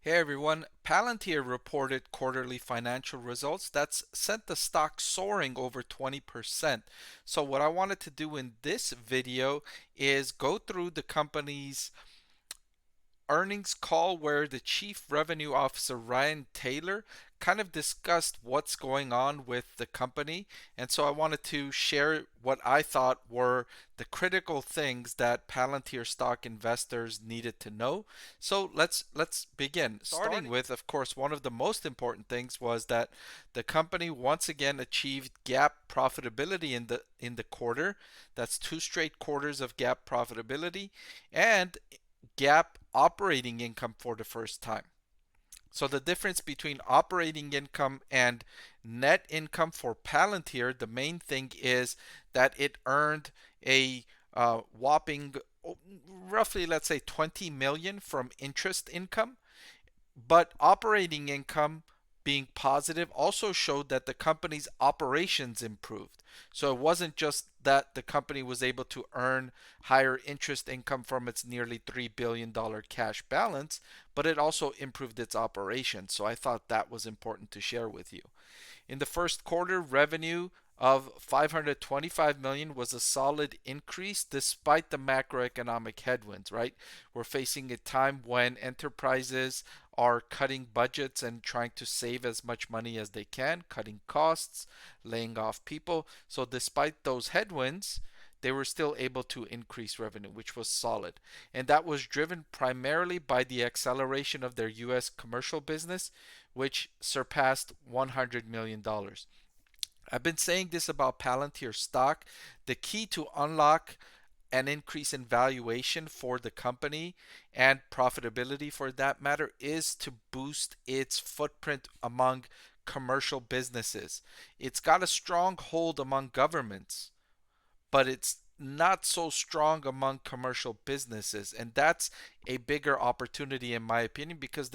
Hey everyone, Palantir reported quarterly financial results that's sent the stock soaring over 20%. So what I wanted to do in this video is go through the company's earnings call where the Chief Revenue Officer Ryan Taylor kind of discussed what's going on with the company. And so I wanted to share what I thought were the critical things that Palantir stock investors needed to know. So let's begin. Starting with, of course, one of the most important things was that the company once again achieved GAAP profitability in the quarter. That's two straight quarters of GAAP profitability and GAAP operating income for the first time. So the difference between operating income and net income for Palantir, the main thing is that it earned a whopping roughly, let's say, 20 million from interest income, but operating income being positive also showed that the company's operations improved. So it wasn't just that the company was able to earn higher interest income from its nearly $3 billion cash balance, but it also improved its operations. So I thought that was important to share with you. In the first quarter, revenue of 525 million was a solid increase despite the macroeconomic headwinds, right? We're facing a time when enterprises are cutting budgets and trying to save as much money as they can, cutting costs, laying off people. So despite those headwinds, they were still able to increase revenue, which was solid. And that was driven primarily by the acceleration of their US commercial business, which surpassed $100 million. I've been saying this about Palantir stock. The key to unlock an increase in valuation for the company and profitability for that matter is to boost its footprint among commercial businesses. It's got a strong hold among governments, but it's not so strong among commercial businesses, and that's a bigger opportunity in my opinion, because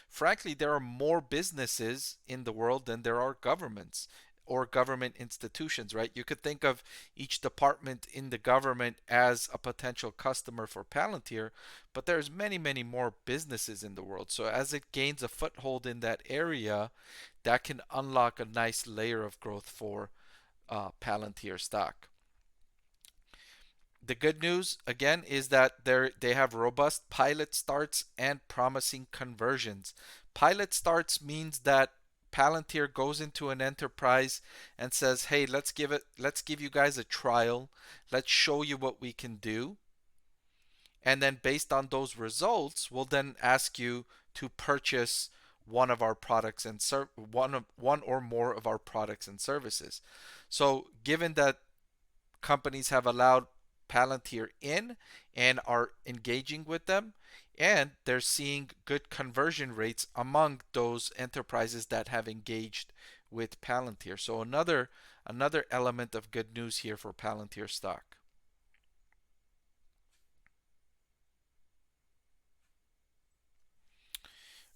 frankly there are more businesses in the world than there are governments or government institutions, right? You could think of each department in the government as a potential customer for Palantir, but there's many more businesses in the world. So as it gains a foothold in that area, that can unlock a nice layer of growth for Palantir stock. The good news again is that they have robust pilot starts and promising conversions. Pilot starts means that Palantir goes into an enterprise and says, "Hey, let's give you guys a trial. Let's show you what we can do." And then based on those results, we'll then ask you to purchase one of our products and one or more of our products and services. So, given that companies have allowed Palantir in and are engaging with them, and they're seeing good conversion rates among those enterprises that have engaged with Palantir. So another element of good news here for Palantir stock.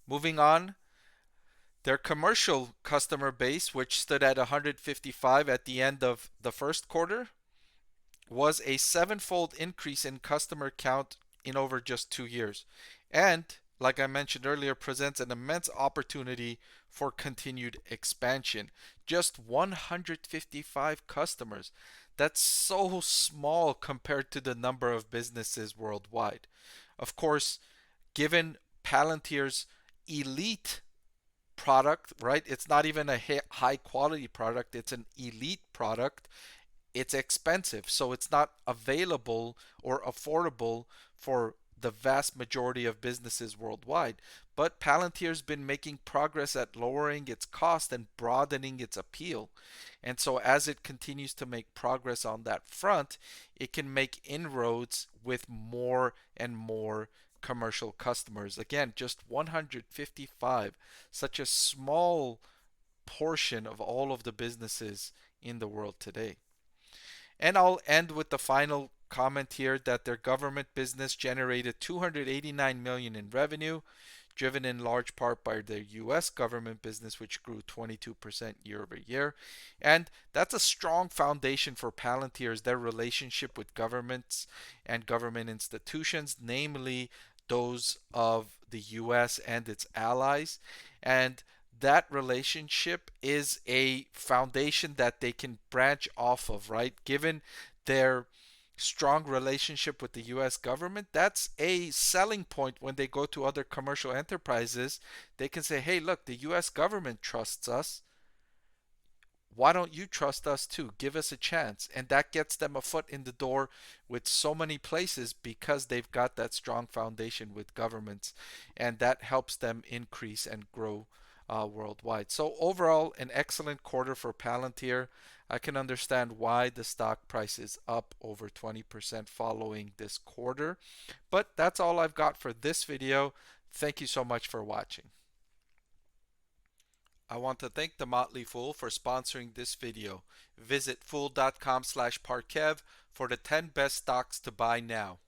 Moving on, their commercial customer base, which stood at 155 at the end of the first quarter, was a sevenfold increase in customer count in over just 2 years. And, like I mentioned earlier, presents an immense opportunity for continued expansion. Just 155 customers. That's so small compared to the number of businesses worldwide. Of course, given Palantir's elite product, right? It's not even a high quality product, it's an elite product. It's expensive, so it's not available or affordable for the vast majority of businesses worldwide. But Palantir's been making progress at lowering its cost and broadening its appeal. And so as it continues to make progress on that front, it can make inroads with more and more commercial customers. Again, just 155, such a small portion of all of the businesses in the world today. And I'll end with the final comment here that their government business generated 289 million in revenue, driven in large part by their US government business, which grew 22% year over year. And that's a strong foundation for Palantir's their relationship with governments and government institutions, namely those of the US and its allies. And that relationship is a foundation that they can branch off of, right? Given their strong relationship with the US government, that's a selling point when they go to other commercial enterprises. They can say, hey, look, the US government trusts us. Why don't you trust us too? Give us a chance. And that gets them a foot in the door with so many places because they've got that strong foundation with governments. And that helps them increase and grow worldwide. So, overall, an excellent quarter for Palantir. I can understand why the stock price is up over 20% following this quarter. But that's all I've got for this video. Thank you so much for watching. I want to thank the Motley Fool for sponsoring this video. Visit fool.com/Parkev for the 10 best stocks to buy now.